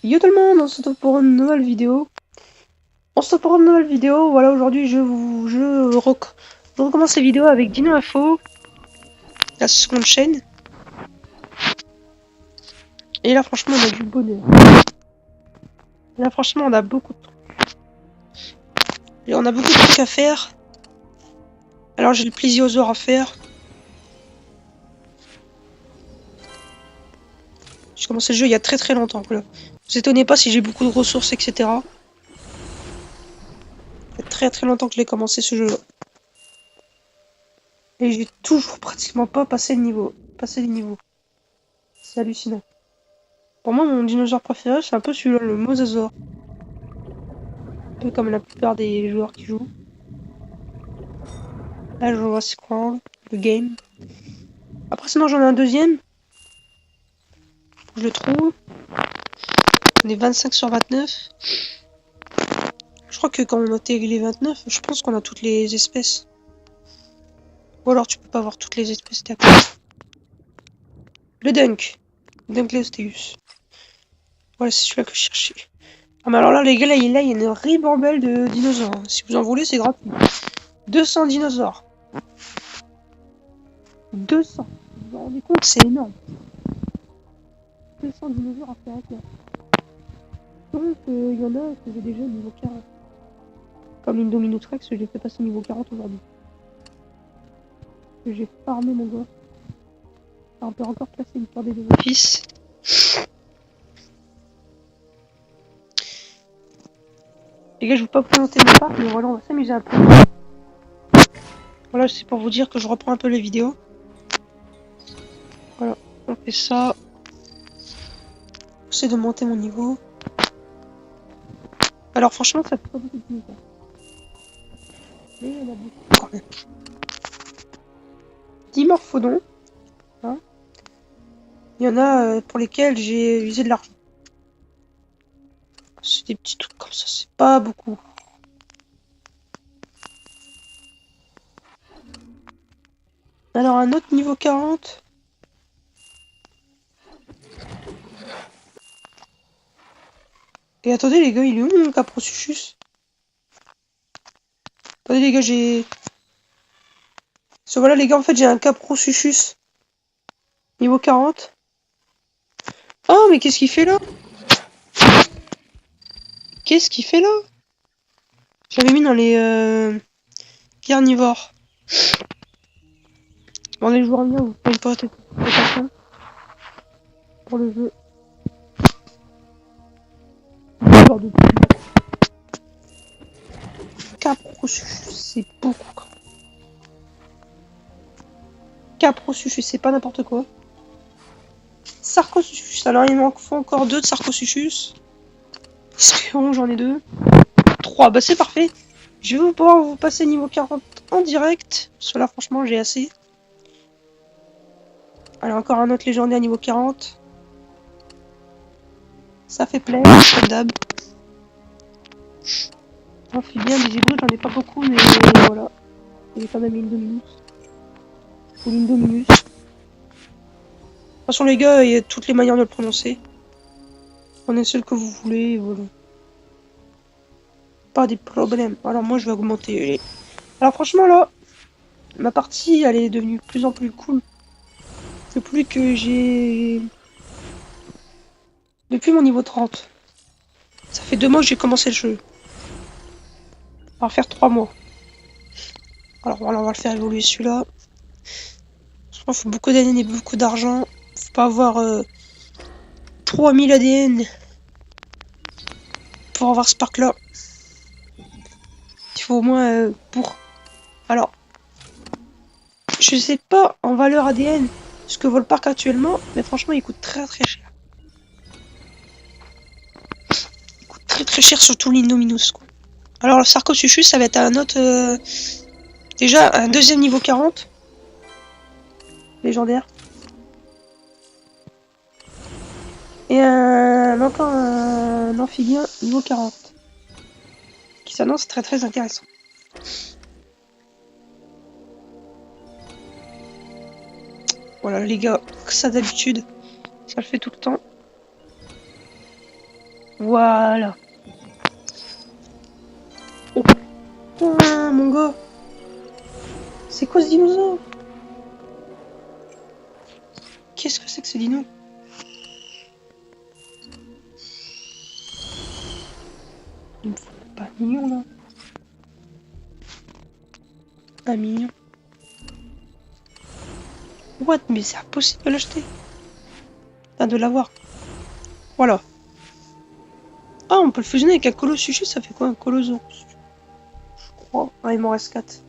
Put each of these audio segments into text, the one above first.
Yo tout le monde, on se retrouve pour une nouvelle vidéo. Voilà, aujourd'hui je recommence la vidéo avec Dino Info, la seconde chaîne. Et là franchement on a du bonheur. Là franchement on a beaucoup de trucs. Et on a beaucoup de trucs à faire. Alors j'ai le plésiosaure à faire. J'ai commencé le jeu il y a très longtemps. Voilà. Vous étonnez pas si j'ai beaucoup de ressources, etc. Il y a très longtemps que je l'ai commencé ce jeu-là. Et j'ai toujours pratiquement pas passé le niveau. C'est hallucinant. Pour moi, mon dinosaure préféré, c'est un peu celui-là, le mosasaure. Un peu comme la plupart des joueurs qui jouent. Là, je vois Scroll, le game. Après, sinon, j'en ai un deuxième. Je le trouve. On est 25 sur 29. Je crois que quand on a les 29, je pense qu'on a toutes les espèces. Ou alors, tu peux pas avoir toutes les espèces, d'accord. Le Dunk. Dunkleosteus. Voilà, c'est celui-là que je cherchais. Ah, mais alors là, les gars, là, il y a une ribambelle de dinosaures. Si vous en voulez, c'est gratuit. 200 dinosaures. 200. Vous vous rendez compte, c'est énorme. 200 dinosaures à faire avec là. Donc, il y en a que j'ai déjà niveau 40. Comme l'Indominus-Rex, je l'ai fait passer niveau 40 aujourd'hui. J'ai farmé mon gars. On peut encore placer une corde de fils. Les gars, je ne veux pas présenter mon parc, mais voilà, on va s'amuser un peu. Voilà, c'est pour vous dire que je reprends un peu les vidéos. Voilà, on fait ça. J'essaie de monter mon niveau. Alors franchement, ça fait pas beaucoup de niveau. Mais il y en a beaucoup quand même. Dimorphodon. Hein. Il y en a pour lesquels j'ai usé de l'argent. C'est des petits trucs comme ça, c'est pas beaucoup. Alors un autre niveau 40. Et attendez les gars, il est où mon Caprosuchus? Attendez les gars, j'ai... Voilà les gars, en fait j'ai un Caprosuchus. Niveau 40. Oh mais qu'est-ce qu'il fait là? Qu'est-ce qu'il fait là? Je l'avais mis dans les carnivores. Bon les joueurs bien, vous pouvez pas être attention pour le jeu. Caprosuchus, c'est beaucoup quand même. Caprosuchus, c'est pas n'importe quoi. Sarcosuchus, alors il m'en faut encore 2 de Sarcosuchus. Espérons, j'en ai 2. 3, bah c'est parfait. Je vais pouvoir vous passer niveau 40 en direct. Parce que là, franchement, j'ai assez. Allez, encore un autre légendaire niveau 40. Ça fait plaisir, comme d'hab. Amphibien, des hybrides, j'en ai pas beaucoup, mais voilà. Il y a quand même l'Indominus. Ou l'Indominus. De toute façon, les gars, il y a toutes les manières de le prononcer. Prenez celle que vous voulez, et voilà. Pas des problèmes. Alors, moi, je vais augmenter. Alors, franchement, là, ma partie, elle est devenue de plus en plus cool. Depuis que j'ai... Depuis mon niveau 30. Ça fait 2 mois que j'ai commencé le jeu. On va faire 3 mois. Alors voilà, on va le faire évoluer celui-là. Il faut beaucoup d'ADN et beaucoup d'argent. Faut pas avoir 3000 ADN pour avoir ce parc-là. Il faut au moins pour... Alors, je sais pas en valeur ADN ce que vaut le parc actuellement, mais franchement, il coûte très cher. Il coûte très cher, surtout l'Indominus, quoi. Alors, le Sarcosuchus, ça va être un autre... Déjà, un deuxième niveau 40. Légendaire. Et encore un amphibien niveau 40. Qui s'annonce très intéressant. Voilà les gars, ça d'habitude, ça le fait tout le temps. Voilà. Oh putain, mon gars. C'est quoi ce dinosaure? Qu'est-ce que c'est que ce dino? Il me faut pas mignon là. Un mignon. What? Mais c'est impossible de l'acheter. Enfin, de l'avoir. Voilà. Ah, on peut le fusionner avec un Colossus, ça fait quoi un Colosaurus? Je crois. Ah, il m'en reste 4.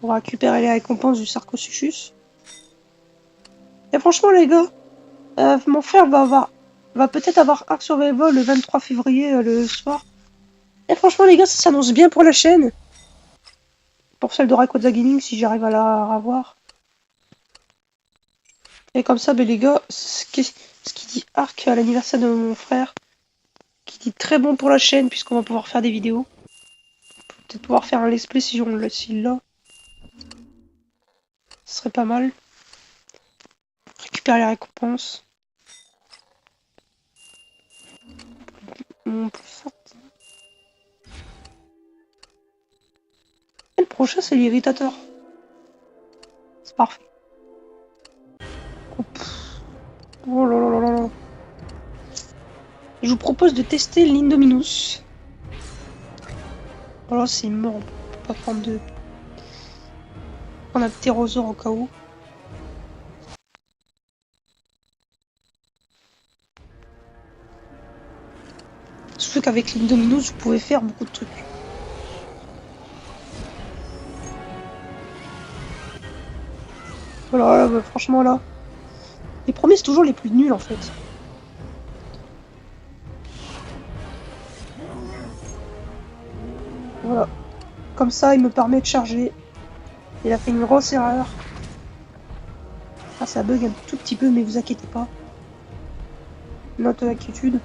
On va récupérer les récompenses du Sarcosuchus. Et franchement, les gars, mon frère va peut-être avoir Ark Survival le 23 février le soir. Et franchement, les gars, ça s'annonce bien pour la chaîne. Pour celle de Rayquaza Gaming, si j'arrive à la revoir. Et comme ça, ben, les gars, ce qui dit Ark à l'anniversaire de mon frère, qui dit très bon pour la chaîne, puisqu'on va pouvoir faire des vidéos. Peut-être pouvoir faire un let's play si on s'il l'a. Ce serait pas mal. Récupérer les récompenses. Mon plus fort. Et le prochain, c'est l'irritateur. C'est parfait. Oh là là là là là. Je vous propose de tester l'Indominus. Alors c'est mort, on peut pas prendre de... On a ptérosaure au cas où. Surtout qu'avec l'Indominus, vous pouvez faire beaucoup de trucs. Voilà, là, bah, franchement là. Les premiers, c'est toujours les plus nuls en fait. Voilà. Comme ça, il me permet de charger. Il a fait une grosse erreur. Ah, ça bug un tout petit peu, mais vous inquiétez pas. Note d'inquiétude.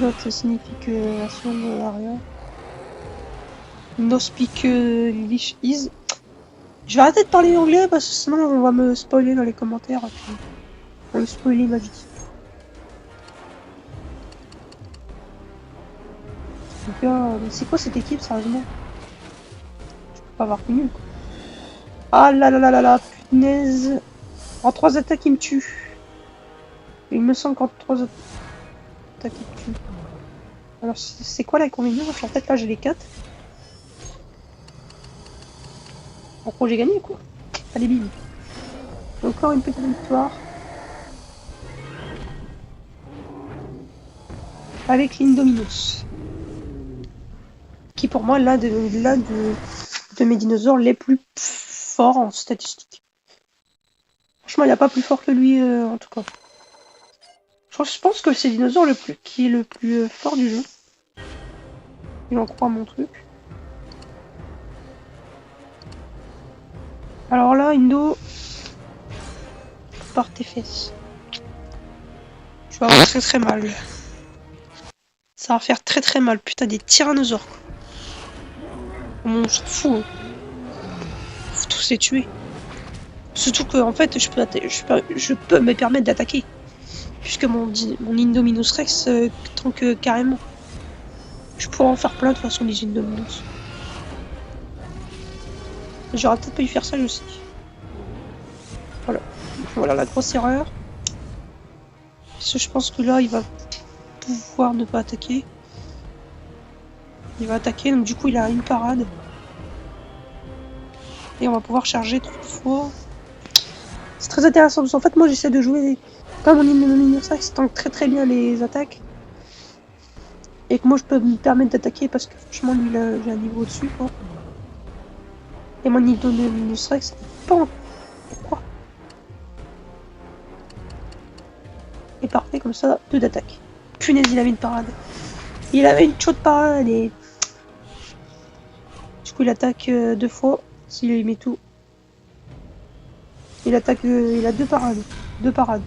Note signification de rien. No speak English is. Je vais arrêter de parler anglais parce que sinon on va me spoiler dans les commentaires. Puis on va me spoiler ma vie. Donc, mais c'est quoi cette équipe sérieusement? Je peux pas avoir connu quoi. Ah là là là là là, punaise. En 3 attaques il me tue. Il me semble qu'en 3 attaques il me tue. Alors c'est quoi l'inconvénient? En fait là j'ai les 4. En gros j'ai gagné quoi. Allez bim. Encore une petite victoire. Avec l'Indominus. Qui pour moi l'un de mes dinosaures les plus forts en statistiques. Franchement il n'y a pas plus fort que lui en tout cas. Je pense que c'est le dinosaure qui est le plus fort du jeu. Et j'en crois mon truc. Alors là, Indo, par tes fesses. Je vais avoir très très mal. Ça va faire très très mal. Putain, des tyrannosaures. On s'en fout. Hein. Faut tous les tuer. Surtout que en fait, je peux me permettre d'attaquer. Puisque mon Indominus Rex tank carrément. Je pourrais en faire plein de toute façon des Indominus. J'aurais peut-être pas dû faire ça aussi. Voilà. Voilà la grosse erreur. Parce que je pense que là, il va pouvoir ne pas attaquer. Il va attaquer, donc du coup, il a une parade. Et on va pouvoir charger 3 fois. C'est très intéressant, parce qu'en fait, moi, j'essaie de jouer comme mon Indominus Rex tank très très bien les attaques. Et que moi, je peux me permettre d'attaquer parce que franchement, lui, j'ai un niveau au-dessus, quoi. Et mon Indominus Rex, pas en... Pourquoi? Et parfait, comme ça, 2 d'attaque. Punaise, il avait une parade. Il avait une chaude parade et... Du coup, il attaque 2 fois. S'il met tout. Il attaque... il a 2 parades. 2 parades.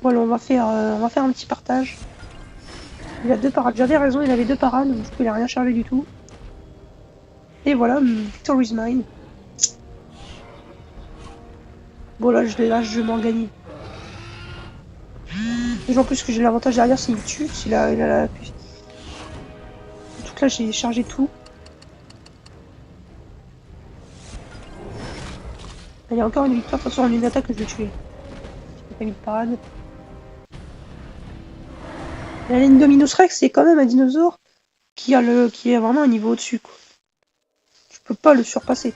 Voilà, on va faire un petit partage. Il a 2 parades. J'avais raison, il avait 2 parades, donc du coup il a rien chargé du tout. Et voilà, victory is mine. Bon là je m'en gagne. Et en plus que j'ai l'avantage derrière s'il me tue, s'il a la... Donc là j'ai chargé tout. Il y a encore une victoire, de toute façon en une attaque que je vais tuer. J'ai pas mis de parade. La Indominus Rex c'est quand même un dinosaure qui a vraiment un niveau au-dessus quoi. Je peux pas le surpasser.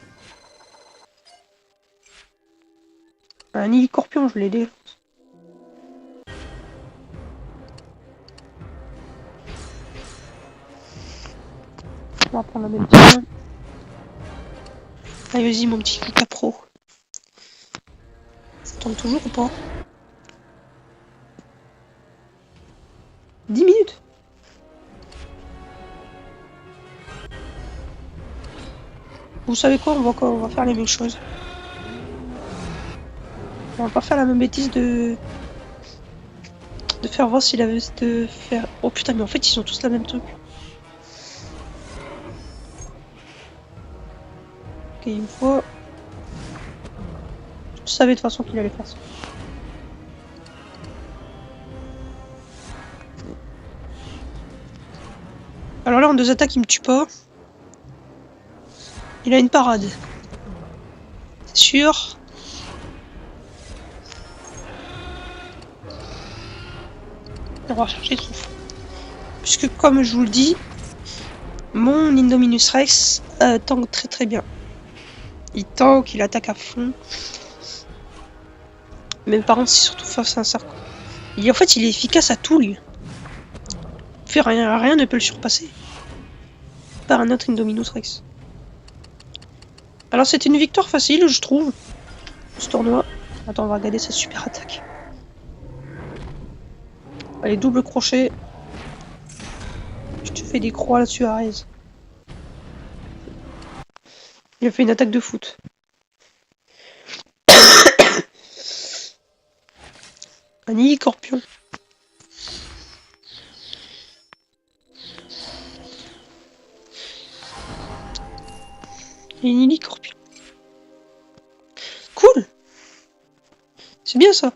Un hélicorpion, je l'ai défonce. On va prendre la même chose. Allez, vas-y, mon petit Lucas Pro. Ça tombe toujours ou pas? 10 minutes. Vous savez quoi, on va faire les mêmes choses. On va pas faire la même bêtise de faire voir s'il avait de faire... Oh putain, mais en fait, ils sont tous la même truc. Ok, une fois... Je savais de toute façon qu'il allait faire ça. Alors là, en 2 attaques, il me tue pas. Il a une parade. C'est sûr. On va chercher trop fort. Puisque, comme je vous le dis, mon Indominus Rex tank très très bien. Il tank, il attaque à fond. Mais par contre, c'est surtout face à un cercle. En fait, il est efficace à tout, lui. Rien ne peut le surpasser. Par un autre Indominus Rex. Alors, c'était une victoire facile, je trouve. Ce tournoi. Attends, on va regarder sa super attaque. Allez, double crochet. Je te fais des croix là-dessus à raise. Il a fait une attaque de foot. Un hélicorpion. Et une hélicorpion. Cool. C'est bien ça.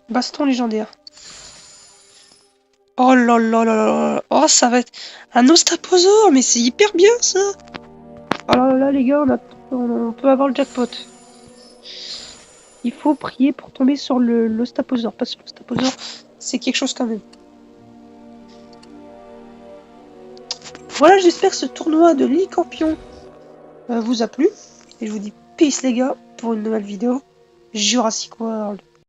Baston légendaire. Oh là là là là. Oh, ça va être un ostaposaure, mais c'est hyper bien ça. Oh là là les gars, on peut avoir le jackpot. Il faut prier pour tomber sur l'ostaposaure, parce que l'ostaposaure, c'est quelque chose quand même. Voilà, j'espère que ce tournoi de l'hélicorpion vous a plu. Et je vous dis peace les gars pour une nouvelle vidéo Jurassic World.